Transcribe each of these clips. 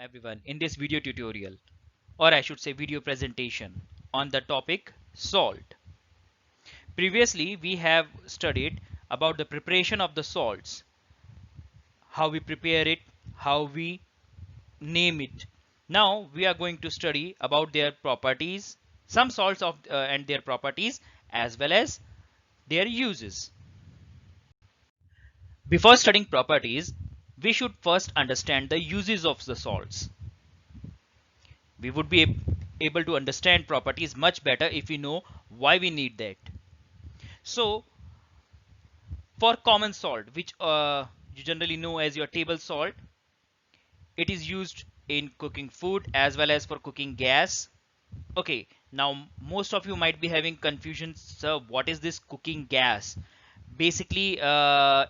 everyone in this video tutorial, or I should say video presentation on the topic salt. Previously we have studied about the preparation of the salts, how we prepare it, how we name it. Now we are going to study about their properties, some salts and their properties, as well as their uses. Before studying properties, we should first understand the uses of the salts. We would be able to understand properties much better if we know why we need that. So for common salt, which you generally know as your table salt, it is used in cooking food as well as for cooking gas. Okay, now most of you might be having confusion, sir, what is this cooking gas? Basically,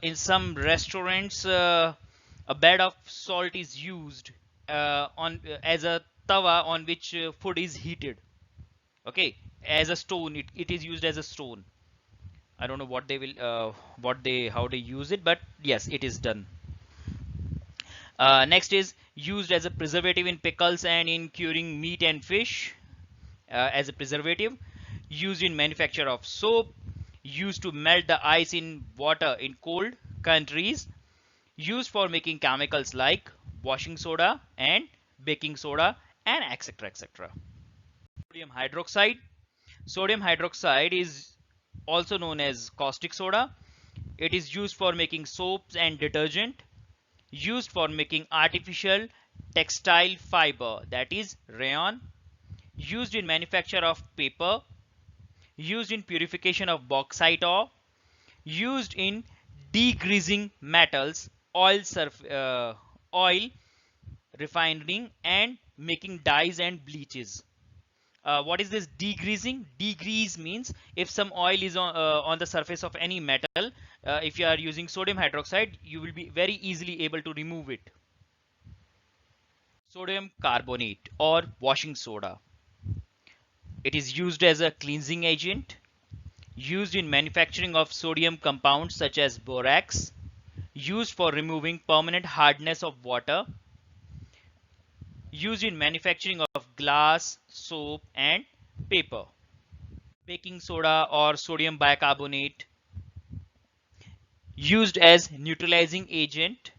in some restaurants, a bed of salt is used on as a tawa on which food is heated. Okay, as a stone, it is used as a stone. I don't know what they will, how they use it, but yes, it is done. Next is used as a preservative in pickles and in curing meat and fish as a preservative. Used in manufacture of soap. Used to melt the ice in water in cold countries. Used for making chemicals like washing soda and baking soda and etc. etc. Sodium hydroxide. Sodium hydroxide is also known as caustic soda. It is used for making soaps and detergent. Used for making artificial textile fiber, that is rayon. Used in manufacture of paper. Used in purification of bauxite ore. Used in degreasing metals, oil refining and making dyes and bleaches. What is this degreasing? Degrease means if some oil is on the surface of any metal, if you are using sodium hydroxide, you will be very easily able to remove it. Sodium carbonate or washing soda. It is used as a cleansing agent, used in manufacturing of sodium compounds such as borax, used for removing permanent hardness of water, used in manufacturing of glass, soap and paper. Baking soda or sodium bicarbonate, used as neutralizing agent,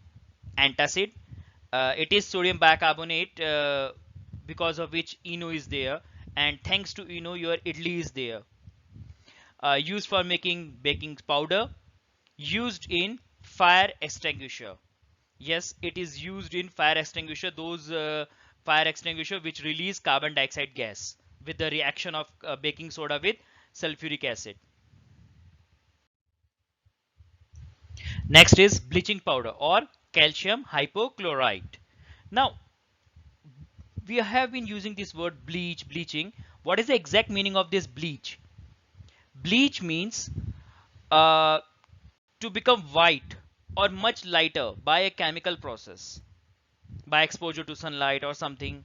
antacid. It is sodium bicarbonate because of which ENO is there, and thanks to ENO your idli is there. Used for making baking powder, used in fire extinguisher. Yes, it is used in fire extinguisher, those fire extinguisher which release carbon dioxide gas with the reaction of baking soda with sulfuric acid. Next is bleaching powder or calcium hypochlorite. Now we have been using this word bleaching. What is the exact meaning of this bleach? Bleach means uh, to become white or much lighter by a chemical process, by exposure to sunlight or something.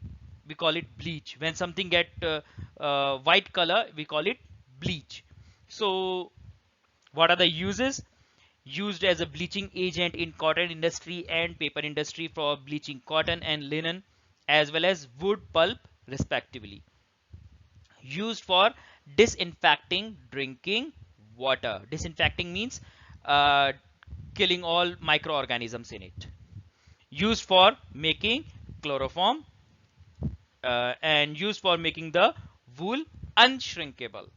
We call it bleach. When something get white color, we call it bleach. So what are the uses? Used as a bleaching agent in cotton industry and paper industry for bleaching cotton and linen as well as wood pulp respectively. Used for disinfecting drinking water. Disinfecting means uh, killing all microorganisms in it. Used for making chloroform and used for making the wool unshrinkable.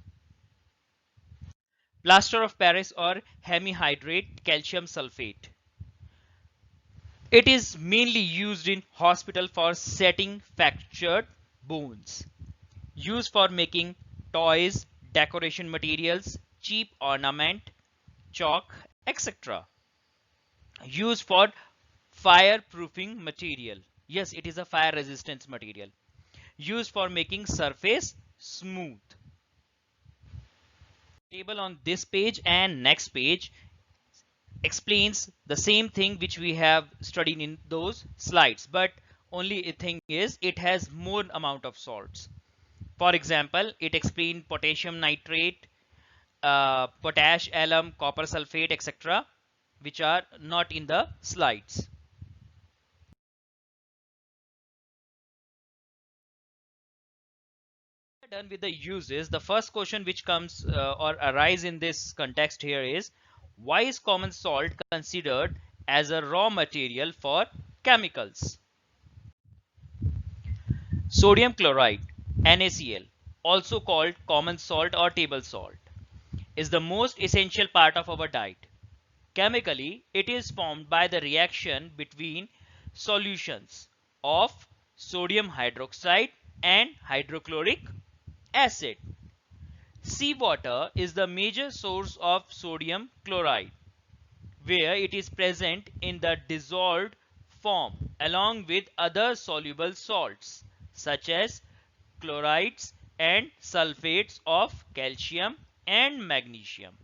Plaster of Paris or hemihydrate calcium sulfate. It is mainly used in hospital for setting fractured bones. Used for making toys, decoration materials, cheap ornament, chalk, etc. Used for fireproofing material. Yes, it is a fire resistance material. Used for making surface smooth. Table on this page and next page explains the same thing which we have studied in those slides, but only a thing is it has more amount of salts. For example, it explains potassium nitrate, potash, alum, copper sulfate, etc., which are not in the slides. Done with the uses, the first question which comes or arise in this context here is, why is common salt considered as a raw material for chemicals? Sodium chloride, NaCl, also called common salt or table salt, is the most essential part of our diet. Chemically, it is formed by the reaction between solutions of sodium hydroxide and hydrochloric acid. Seawater is the major source of sodium chloride, where it is present in the dissolved form along with other soluble salts such as chlorides and sulfates of calcium and magnesium.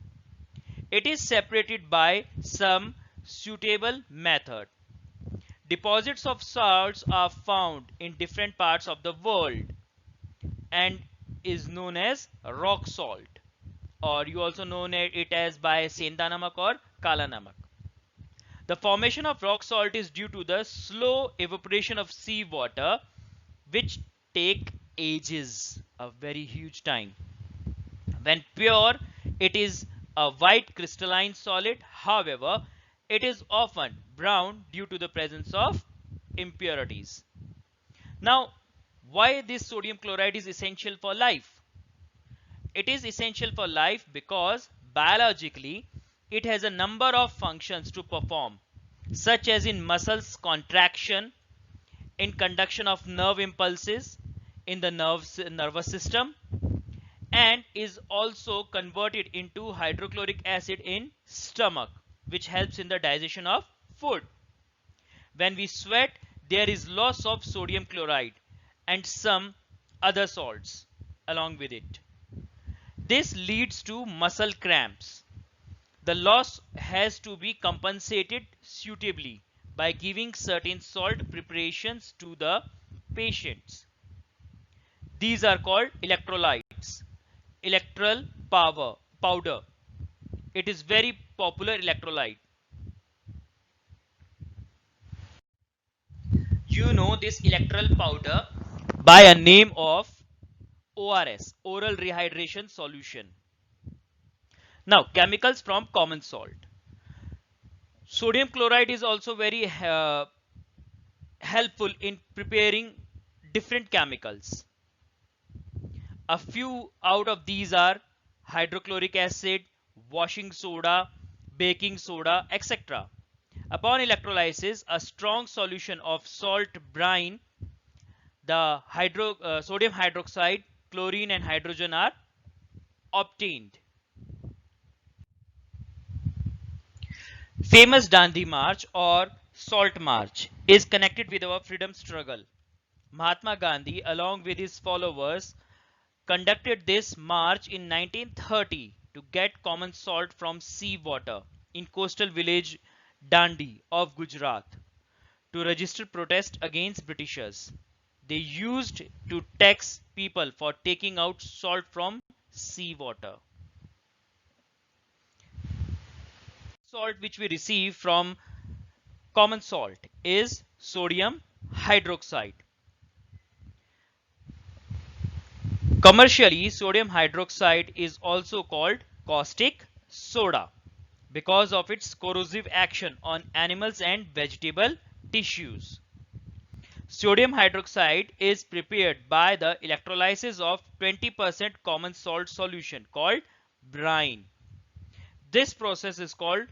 It is separated by some suitable method. Deposits of salts are found in different parts of the world and is known as rock salt, or you also know it as by Senda Namak or Kala Namak. The formation of rock salt is due to the slow evaporation of seawater, which take ages, a very huge time. When pure, it is a white crystalline solid. However, it is often brown due to the presence of impurities. Now, why this sodium chloride is essential for life? It is essential for life because biologically it has a number of functions to perform, such as in muscles contraction, in conduction of nerve impulses in the nervous system, and is also converted into hydrochloric acid in stomach, which helps in the digestion of food. When we sweat, there is loss of sodium chloride and some other salts along with it. This leads to muscle cramps. The loss has to be compensated suitably by giving certain salt preparations to the patients. These are called electrolytes. Electral powder. It is very popular electrolyte. You know this electral powder by a name of ORS, oral rehydration solution. Now, chemicals from common salt. Sodium chloride is also very helpful in preparing different chemicals. A few out of these are hydrochloric acid, washing soda, baking soda, etc. Upon electrolysis, a strong solution of salt brine, the sodium hydroxide, chlorine and hydrogen are obtained. Famous Dandi March or Salt March is connected with our freedom struggle. Mahatma Gandhi, along with his followers, conducted this march in 1930 to get common salt from sea water in coastal village Dandi of Gujarat to register protest against Britishers. They used to tax people for taking out salt from sea water. Salt which we receive from common salt is sodium hydroxide. Commercially, sodium hydroxide is also called caustic soda because of its corrosive action on animals and vegetable tissues. Sodium hydroxide is prepared by the electrolysis of 20% common salt solution called brine. This process is called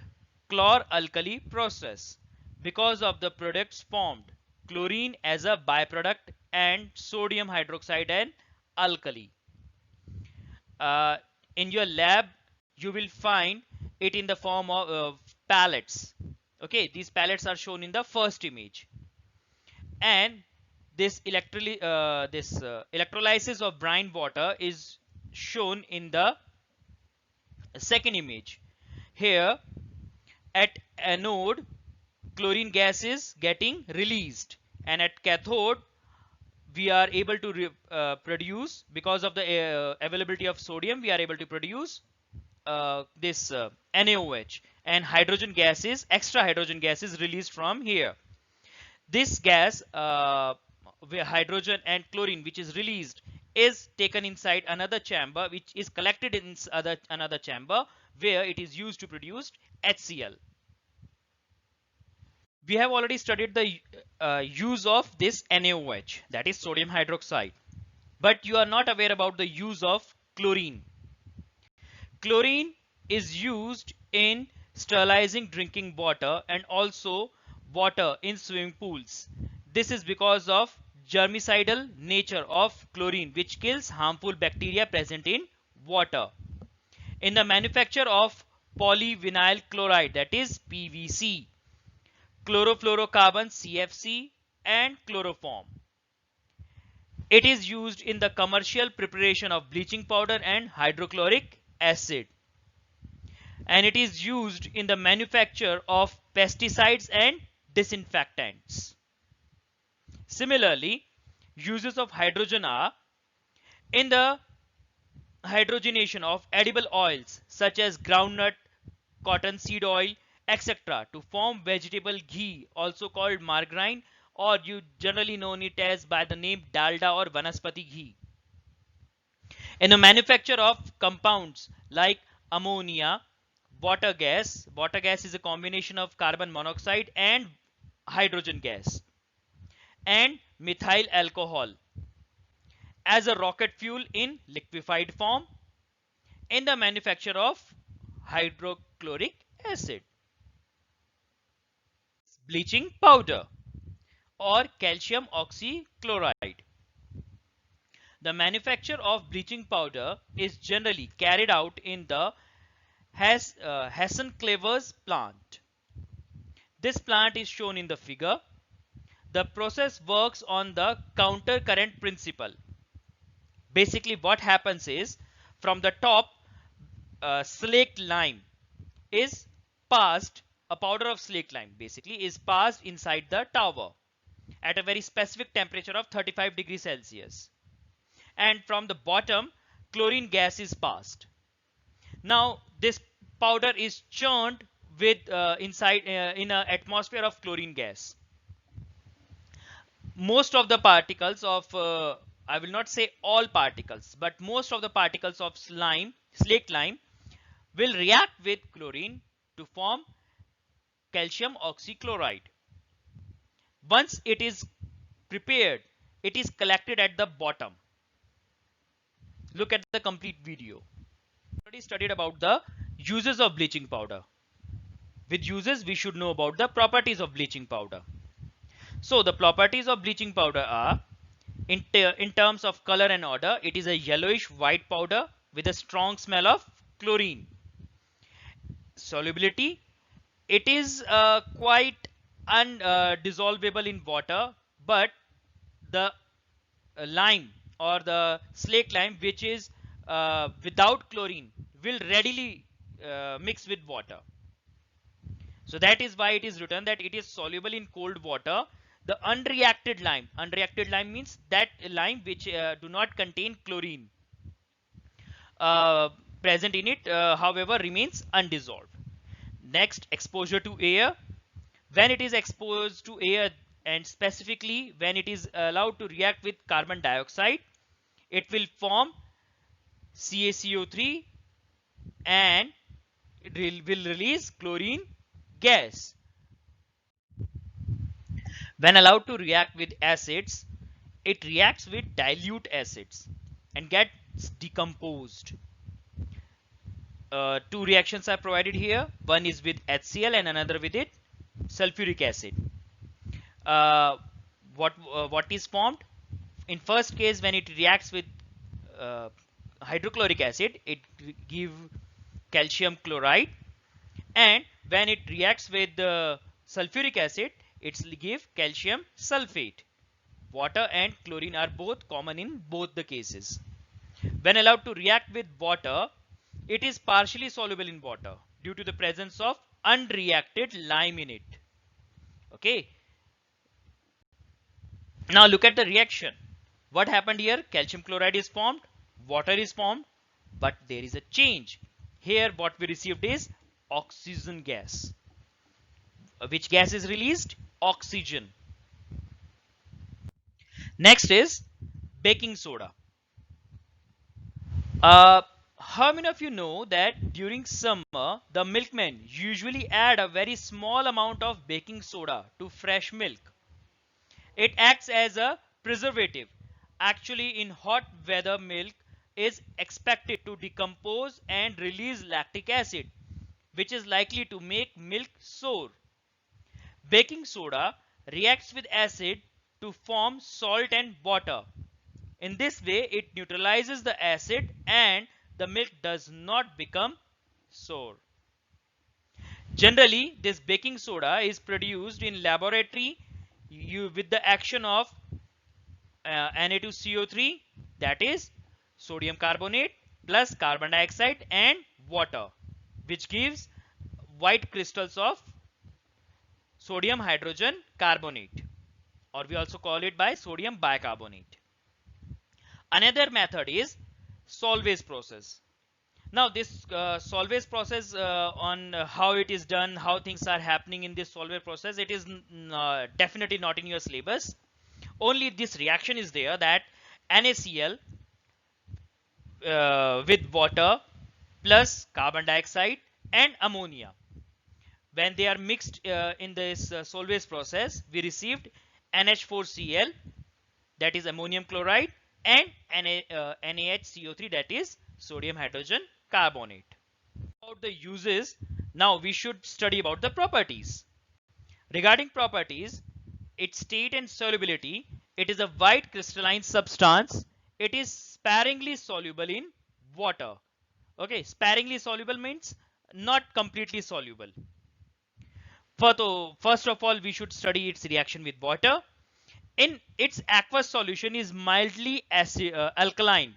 chlor-alkali process because of the products formed, chlorine as a byproduct and sodium hydroxide and alkali. Uh, in your lab, you will find it in the form of pellets. Okay, these pellets are shown in the first image, and this electrolysis of brine water is shown in the second image. Here, at anode, chlorine gas is getting released, and at cathode, we are able to produce, because of the availability of sodium, we are able to produce this NaOH, and hydrogen gas is extra hydrogen gas is released from here. This gas, hydrogen and chlorine, which is released, is taken inside another chamber, which is collected in another chamber, where it is used to produce HCl. We have already studied the use of this NaOH, that is sodium hydroxide, but you are not aware about the use of chlorine. Chlorine is used in sterilizing drinking water and also water in swimming pools. This is because of germicidal nature of chlorine, which kills harmful bacteria present in water. In the manufacture of polyvinyl chloride, that is PVC, chlorofluorocarbon CFC, and chloroform. It is used in the commercial preparation of bleaching powder and hydrochloric acid. And it is used in the manufacture of pesticides and disinfectants. Similarly, uses of hydrogen are in the hydrogenation of edible oils such as groundnut, cottonseed oil, etc. to form vegetable ghee, also called margarine, or you generally know it as by the name dalda or vanaspati ghee. In the manufacture of compounds like ammonia, water gas is a combination of carbon monoxide and hydrogen gas, and methyl alcohol as a rocket fuel in liquefied form, in the manufacture of hydrochloric acid. Bleaching powder or calcium oxychloride. The manufacture of bleaching powder is generally carried out in the Hessen-Clevers plant. This plant is shown in the figure. The process works on the counter current principle. Basically what happens is, from the top, slaked lime is passed, a powder of slaked lime basically is passed inside the tower at a very specific temperature of 35 degrees Celsius. And from the bottom, chlorine gas is passed. Now this powder is churned with inside in an atmosphere of chlorine gas. Most of the particles of I will not say all particles, but most of the particles of slaked lime will react with chlorine to form calcium oxychloride. Once it is prepared, it is collected at the bottom. Look at the complete video. We already studied about the uses of bleaching powder. With uses, we should know about the properties of bleaching powder. So the properties of bleaching powder are, in terms of color and odor, it is a yellowish white powder with a strong smell of chlorine. Solubility, it is quite undissolvable in water, but the lime or the slaked lime, which is without chlorine, will readily mix with water. So that is why it is written that it is soluble in cold water. The unreacted lime means that lime which do not contain chlorine uh, present in it, however remains undissolved. Next, exposure to air. When it is exposed to air, and specifically when it is allowed to react with carbon dioxide, it will form CaCO3 and it will release chlorine gas. When allowed to react with acids, it reacts with dilute acids and gets decomposed. Two reactions are provided here. One is with HCl and another with it sulfuric acid. What is formed? In first case, when it reacts with uh, hydrochloric acid, it give calcium chloride, and when it reacts with sulfuric acid, it give calcium sulfate. Water and chlorine are both common in both the cases. When allowed to react with water, it is partially soluble in water due to the presence of unreacted lime in it. Okay. Now look at the reaction. What happened here? Calcium chloride is formed, water is formed, but there is a change. Here what we received is oxygen gas. Which gas is released? Oxygen. Next is baking soda. Uh, how many of you know that during summer, the milkmen usually add a very small amount of baking soda to fresh milk? It acts as a preservative. Actually, in hot weather, milk is expected to decompose and release lactic acid, which is likely to make milk sour. Baking soda reacts with acid to form salt and water. In this way, it neutralizes the acid and the milk does not become sour. Generally, this baking soda is produced in laboratory with the action of Na2CO3, that is sodium carbonate plus carbon dioxide and water, which gives white crystals of sodium hydrogen carbonate, or we also call it by sodium bicarbonate. Another method is Solvay's process. Now this Solvay's process, on how it is done, how things are happening in this Solvay process, it is definitely not in your syllabus. Only this reaction is there, that NaCl with water plus carbon dioxide and ammonia. When they are mixed in this Solvay's process, we received NH4Cl, that is ammonium chloride, and NaHCO3, that is sodium hydrogen carbonate. About the uses, now we should study about the properties. Regarding properties, its state and solubility, it is a white crystalline substance. It is sparingly soluble in water. Okay, sparingly soluble means not completely soluble. First of all, we should study its reaction with water. In its aqueous solution is mildly alkaline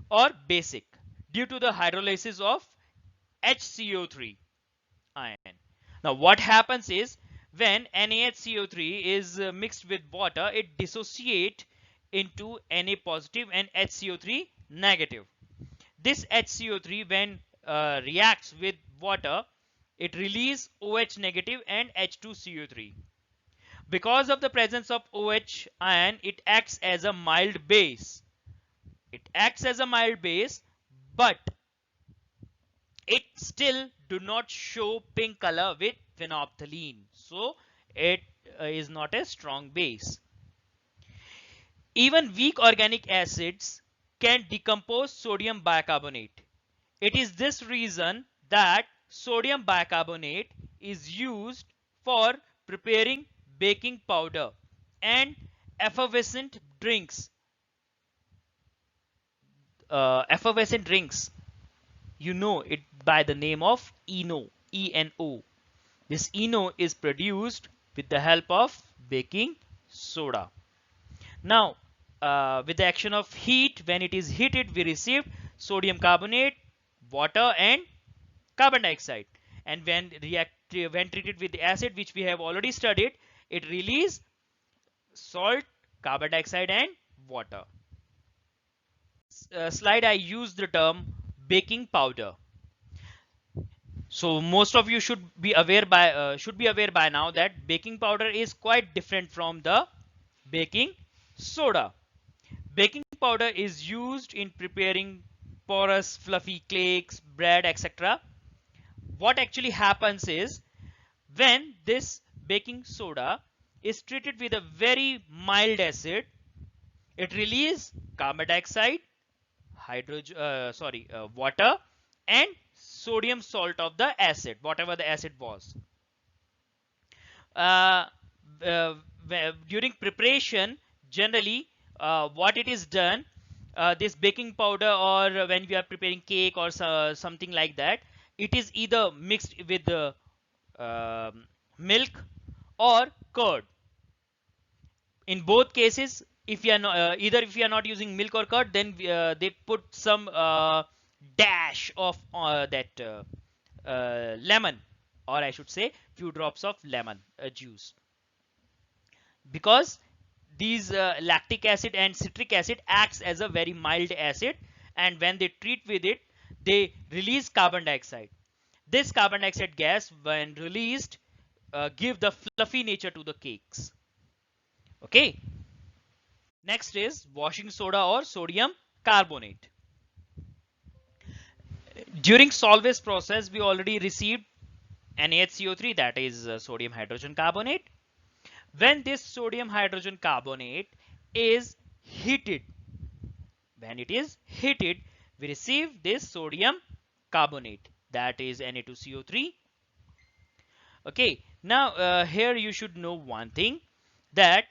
or basic due to the hydrolysis of HCO3 ion. Now what happens is, when NaHCO3 is mixed with water, it dissociate into Na positive and HCO3 negative. This HCO3, when reacts with water, it release OH negative and H2CO3. Because of the presence of OH ion, it acts as a mild base. It acts as a mild base, but it still do not show pink color with phenolphthalein. So it is not a strong base. Even weak organic acids can decompose sodium bicarbonate. It is this reason that sodium bicarbonate is used for preparing baking powder and effervescent drinks. Effervescent drinks, you know it by the name of ENO, ENO. This ENO is produced with the help of baking soda. Now, with the action of heat, when it is heated, we receive sodium carbonate, water, and carbon dioxide. And when treated with the acid, which we have already studied, it releases salt, carbon dioxide, and water. Slide, I use the term baking powder. So most of you should be aware by now that baking powder is quite different from the baking soda. Baking powder is used in preparing porous fluffy cakes, bread, etc. What actually happens is, when this baking soda is treated with a very mild acid, it releases carbon dioxide, water, and sodium salt of the acid, whatever the acid was. Uh, During preparation, generally, what it is done, this baking powder, or when we are preparing cake or something like that, it is either mixed with the milk or curd. In both cases, if you are not, either if you are not using milk or curd, then they put some dash of that lemon, or I should say few drops of lemon juice, because these lactic acid and citric acid acts as a very mild acid, and when they treat with it, they release carbon dioxide. This carbon dioxide gas, when released, give the fluffy nature to the cakes. Okay. Next is washing soda or sodium carbonate. During Solvay's process, we already received NaHCO3, that is sodium hydrogen carbonate. When this sodium hydrogen carbonate is heated, when it is heated, we receive this sodium carbonate, that is Na2CO3. Okay, now here you should know one thing, that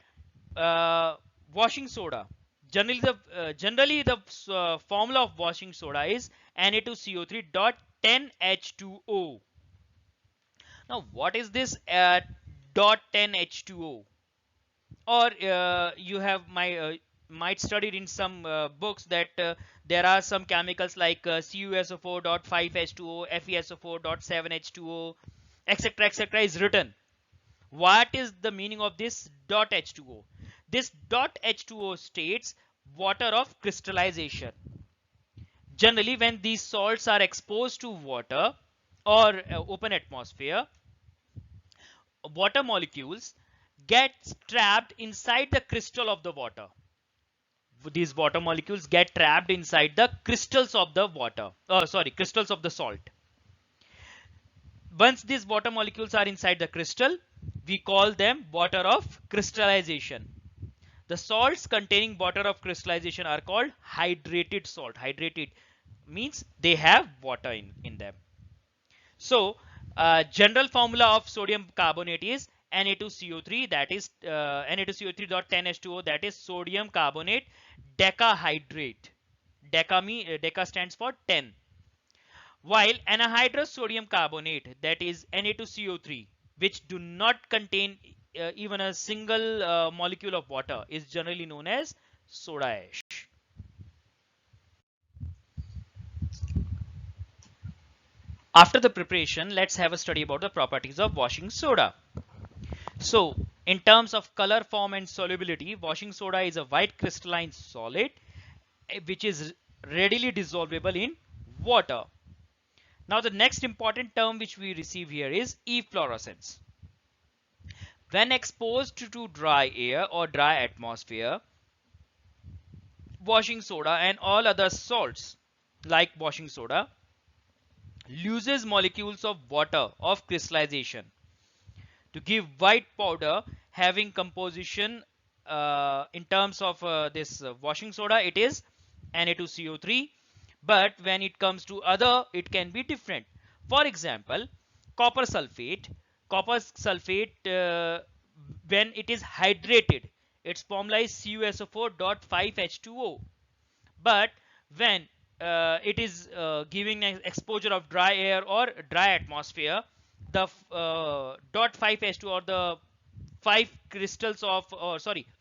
washing soda, generally the formula of washing soda is Na2CO3 dot 10H2O. Now what is this dot 10H2O? Or you have might studied in some books that there are some chemicals like CuSO4.5H2O, FeSO4.7H2O, etc., etc. is written. What is the meaning of this dot H2O? This dot H2O states water of crystallization. Generally, when these salts are exposed to water or open atmosphere, water molecules get trapped inside the crystal of the water. These water molecules get trapped inside the crystals of the water. Crystals of the salt. Once these water molecules are inside the crystal, we call them water of crystallization. The salts containing water of crystallization are called hydrated salt. Hydrated means they have water in them. So, general formula of sodium carbonate is Na2CO3, that is Na2CO3.10H2O, that is sodium carbonate decahydrate. Deca stands for 10. While anhydrous sodium carbonate, that is Na2CO3, which do not contain even a single molecule of water, is generally known as soda ash. After the preparation, let's have a study about the properties of washing soda. So, in terms of color, form and solubility, washing soda is a white crystalline solid which is readily dissolvable in water. Now, the next important term which we receive here is efflorescence. When exposed to dry air or dry atmosphere, washing soda and all other salts like washing soda loses molecules of water of crystallization to give white powder having composition in terms of this washing soda, it is Na2CO3, but when it comes to other, it can be different. For example, copper sulfate. Copper sulfate, when it is hydrated, its formula is CuSO4.5H2O. But when it is giving an exposure of dry air or dry atmosphere, the .5H2 or the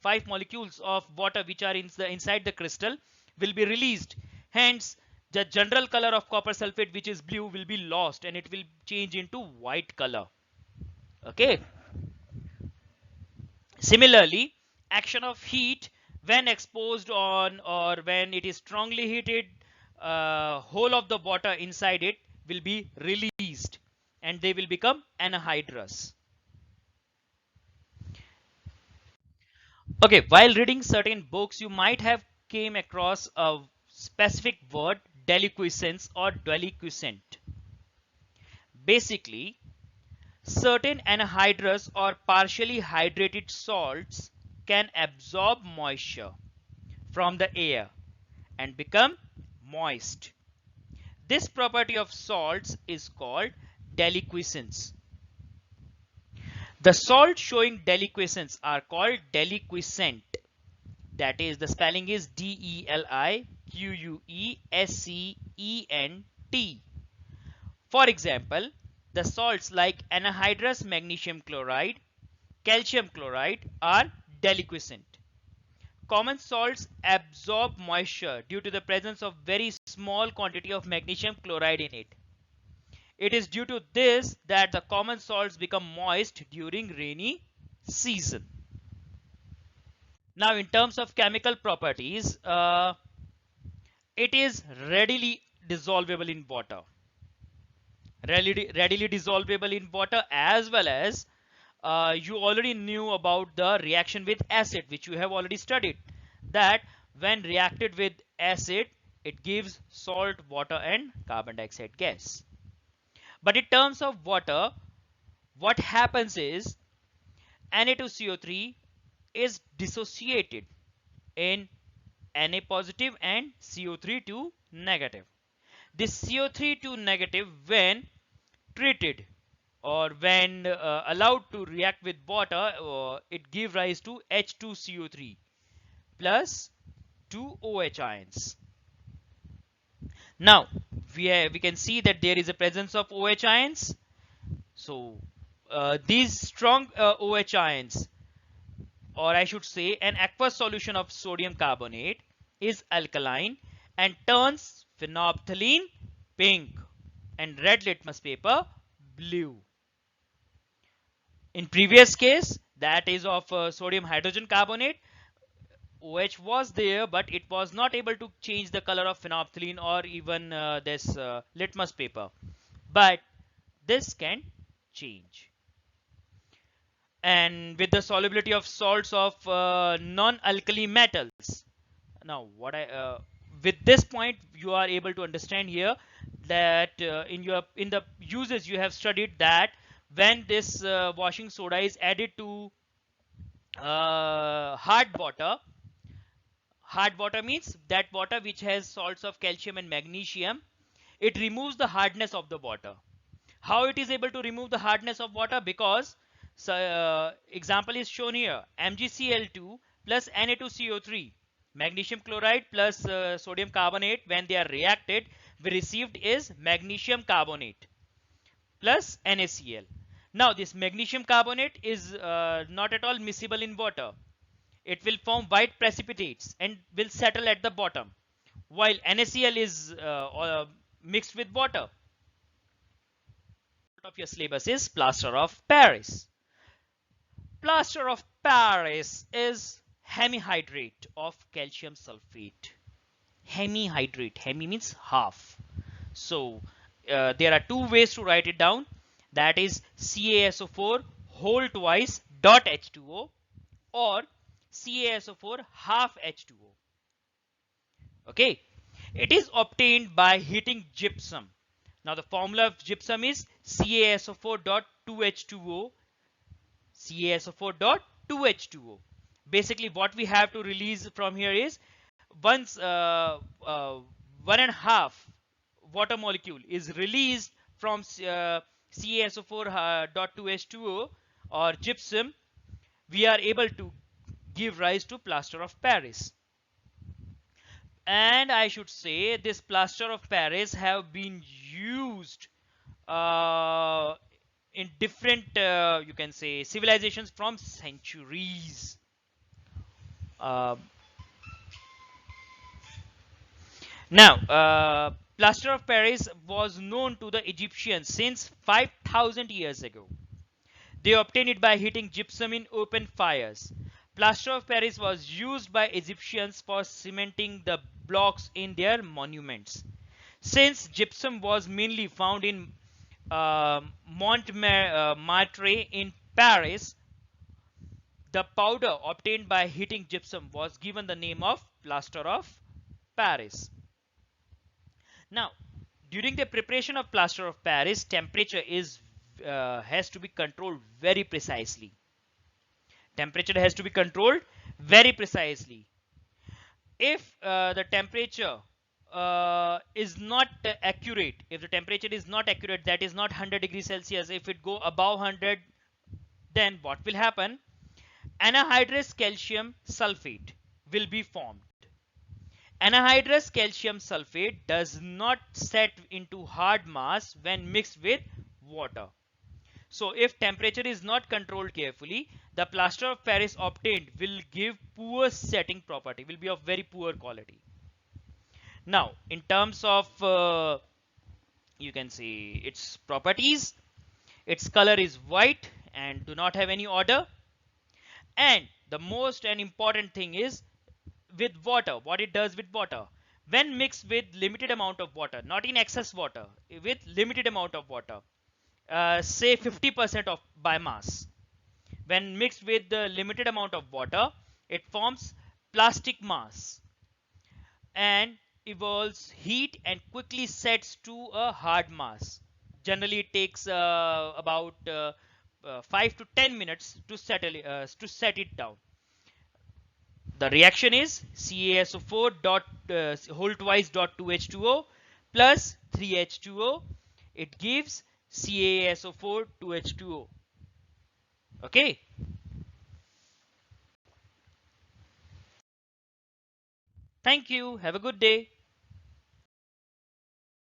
5 molecules of water which are inside the crystal will be released. Hence, the general color of copper sulfate, which is blue, will be lost and it will change into white color. Okay. Similarly, action of heat when exposed on or when it is strongly heated, whole of the water inside it will be released and they will become anhydrous. Okay, while reading certain books, you might have came across a specific word, deliquescence or deliquescent. Basically, certain anhydrous or partially hydrated salts can absorb moisture from the air and become moist. This property of salts is called deliquescence. The salts showing deliquescence are called deliquescent. That is, the spelling is DELIQUESCENT. For example, the salts like anhydrous magnesium chloride, calcium chloride are deliquescent. Common salts absorb moisture due to the presence of very small quantity of magnesium chloride in it. It is due to this that the common salts become moist during rainy season. Now, in terms of chemical properties, it is readily dissolvable in water. Readily dissolvable in water, as well as you already knew about the reaction with acid, which you have already studied, that when reacted with acid, it gives salt, water and carbon dioxide gas. But in terms of water, what happens is Na2CO3 is dissociated in Na positive and CO3 to negative. This CO3 to negative, when treated or when allowed to react with water, it gives rise to H2CO3 plus 2 OH ions. Now we can see that there is a presence of OH ions. So these strong OH ions, or I should say an aqueous solution of sodium carbonate, is alkaline and turns phenolphthalein pink and red litmus paper blue. In previous case, that is of sodium hydrogen carbonate, OH was there, but it was not able to change the color of phenolphthalein or even this litmus paper. But this can change. And with the solubility of salts of non-alkali metals. Now, with this point, you are able to understand here that in the uses you have studied that when this washing soda is added to hard water means that water which has salts of calcium and magnesium, it removes the hardness of the water. How it is able to remove the hardness of water? Because example is shown here, MgCl2 plus Na2CO3, magnesium chloride plus sodium carbonate, when they are reacted, we received is magnesium carbonate plus NaCl. Now this magnesium carbonate is not at all miscible in water. It will form white precipitates and will settle at the bottom, while NaCl is mixed with water. Of your syllabus is plaster of Paris. Plaster of Paris is hemihydrate of calcium sulfate. Hemihydrate. Hemi means half. So there are two ways to write it down. That is CaSO4 whole twice dot H2O or CaSO4 half H2O. Okay. It is obtained by heating gypsum. Now the formula of gypsum is CaSO4.2H2O. CaSO4.2H2O. Basically what we have to release from here is once 1.5 water molecule is released from CaSO4.2H2O or gypsum, we are able to give rise to plaster of Paris. And I should say this plaster of Paris have been used in different you can say civilizations from centuries. Now plaster of Paris was known to the Egyptians since 5,000 years ago. They obtained it by heating gypsum in open fires. Plaster of Paris was used by Egyptians for cementing the blocks in their monuments. Since gypsum was mainly found in Montmartre in Paris, the powder obtained by heating gypsum was given the name of plaster of Paris. Now, during the preparation of plaster of Paris, temperature has to be controlled very precisely. Temperature has to be controlled very precisely. If the temperature is not accurate, if the temperature is not accurate, that is not 100 degrees Celsius, if it go above 100, then what will happen? Anhydrous calcium sulfate will be formed. Anhydrous calcium sulfate does not set into hard mass when mixed with water. So if temperature is not controlled carefully, the plaster of Paris obtained will give poor setting property, will be of very poor quality. Now in terms of you can see its properties, its color is white and do not have any odor. And the most and important thing is with water, what it does with water. When mixed with limited amount of water, not in excess water, with limited amount of water, say 50% of by mass. When mixed with the limited amount of water, it forms plastic mass. And evolves heat and quickly sets to a hard mass. Generally, it takes about 5 to 10 minutes to set it down. The reaction is CaSO4 dot whole twice dot 2H2O plus 3H2O. It gives CaSO4 2H2O. Okay. Thank you. Have a good day.